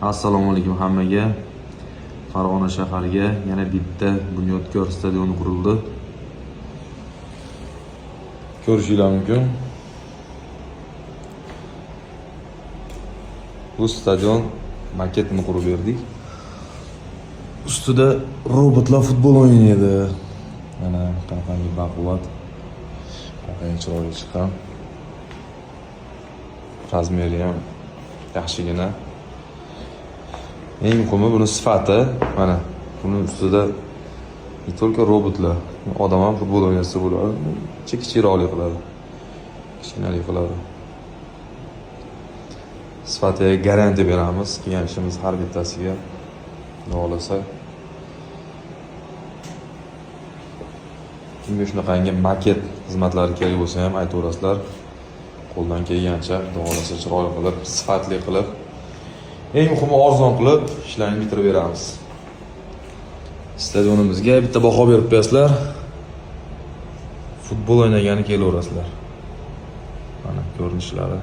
Assalomu alaykum hammaga. Farg'ona shahariga yana bitta bunyodkor stadion qurildi. Ko'rishingiz mumkin. Bu stadion maketini qurib berdik. Ustida robotlar futbol o'ynaydi. Mana qanaqangi baquvvat. Qanaqangi chiroyli chiqqan. Razmeri ham yaxshigina. Eng muhimi buni sifati. Mana buni ustida не только robotlar, odam ham futbol o'ynasa bo'ladi. Kichikroqli qiladi. Kichkinalik qiladi. Sifatiga garantiya beramiz. Kelgan ishimiz har bittasiga xohlasa. Kimga shunaqangi maket xizmatlari kerak bo'lsa ham aytaverasizlar. Qo'ldan kelgancha xohlasa chiroyli qilib, sifatli qilib, eng muhimi arzon qilib ishlarni bitirib beramiz. Stadionimizga bitta baho berib qo'yasizlar. Futbol o'ynagani kelaverasizlar. Mana ko'rinishlari.